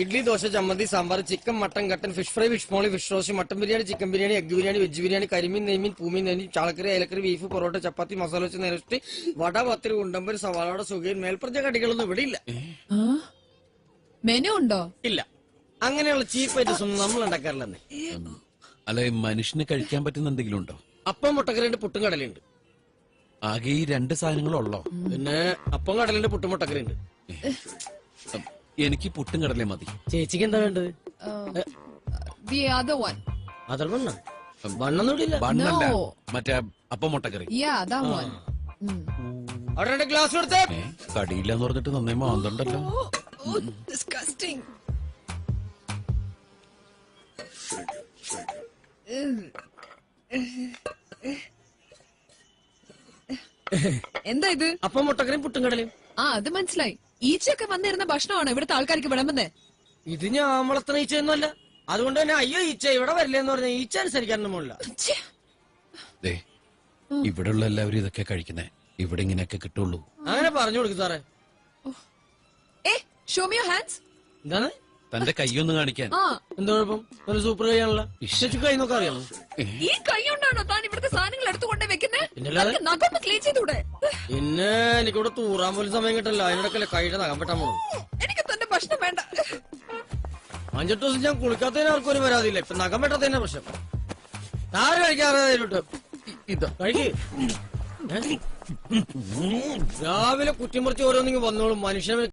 Idli, dosa, chammanthi, sambar, chicken, mutton, കട്ടൻ, fish fry, fish molee, fish roast, mutton biryani, chicken biryani, egg biryani, veg biryani, karimeen, neymeen, poomeen, neymeen, ചാളക്കറി, അയലക്കറി, beef, porotta, chapati, masala വെച്ച് നേരിട്ട് വട, പത്തിരി, ഉണ്ടമ്പര്, സവാളയുടെ സുഖയും മേൽപ്പറഞ്ഞ കടികളൊന്നും ഇവിടെ ഇല്ല. മെനു ഉണ്ടോ? ഇല്ല. അങ്ങനെയുള്ള ചീപ്പ് ഐറ്റംസ് ഒന്നും നമ്മൾ ഉണ്ടാക്കാറില്ലെന്നേ. അല്ലെ, മനുഷ്യന് കഴിക്കാൻ പറ്റുന്ന എന്തെങ്കിലും ഉണ്ടോ? അപ്പം, മുട്ടക്കറിയുണ്ട്, പുട്ടും കടലുണ്ട്. ആകെ ഈ 2 സാധനങ്ങളുള്ളോ? പിന്നെ അപ്പം, കടലുണ്ട്, പുട്ടും മുട്ടക്കറിയുണ്ട്. എനിക്ക് പുട്ടും കടലേ മതി. ചേച്ചിക്ക് എന്താ വേണ്ടത്? The other one. അതർ വണ്ണ വണ്ണൊന്നും ഇവിടെ ഇല്ല. ബണ്ണല്ല, No. മറ്റേ അപ്പം മുട്ടക്കറി. Yeah, that one. അവിടെ 2 ഗ്ലാസ് കൊടുത്തേ. കടിയില്ലെന്ന് പറഞ്ഞിട്ട് നന്നേ മാന്തണ്ടല്ലോ. Oh, disgusting. എന്താ ഇത്? അപ്പം, മുട്ടക്കറിയും, പുട്ടും കടലയും. അത് മനസ്സിലായി. ഈച്ചയൊക്കെ വന്നിരുന്ന ഭക്ഷണമാണോ ഇവിടുത്തെ ആൾക്കാർക്ക് വിളമ്പുന്നേ? ഇത് ഞാൻ വളർത്തുന്ന ഈച്ചയൊന്നുമല്ല. അതുകൊണ്ട് തന്നെ അയ്യോ ഈച്ച ഇവിടെ വരില്ലെന്ന് പറഞ്ഞ ഈച്ച അനുസരിക്കാനൊന്നും പോലില്ല. ഇവിടെയുള്ള എല്ലാവരും ഇതൊക്കെ കഴിക്കുന്നേ. ഇവിടെ ഇങ്ങനെയൊക്കെ കിട്ടുള്ളൂ. അങ്ങനെ പറഞ്ഞു കൊടുക്കും സാറേ. Show me your hands. എന്താണ്? തന്റെ കൈയൊന്ന് കാണിക്കാൻ. എന്താ കുഴപ്പം? നല്ല സൂപ്പർ കൈയാണല്ലോ. ചേച്ചി കൈ നോക്കാൻ അറിയാമോ? ഈ കൈ കൊണ്ടാണോ താൻ ഇവിടുത്തെ സാധനങ്ങൾ എടുത്തുകൊണ്ടേ വെക്കുന്നേ? പിന്നല്ലാതെ. നഖം ക്ലീൻ ചെയ്തൂടെ? പിന്നെ എനിക്കിവിടെ തൂറാൻ പോലും സമയം കിട്ടല്ലോ. അതിനിടക്കല്ലേ കൈയുടെ നഖം വെട്ടാൻ പോകണം. എനിക്ക് തന്റെ ഭക്ഷണം വേണ്ട. 5-8 ദിവസം ഞാൻ കുളിക്കാത്തതിന് ആർക്കും ഒരു പരാതിയില്ല. ഇപ്പൊ നഖം വെട്ടാത്തതിന്റെ പ്രശ്നം. താറ് കഴിക്കാറിട്ട് ഇത് കഴിക്ക്. രാവിലെ കുറ്റിമുറിച്ച് ഓരോന്നിങ്ങ് വന്നോളും. മനുഷ്യനെ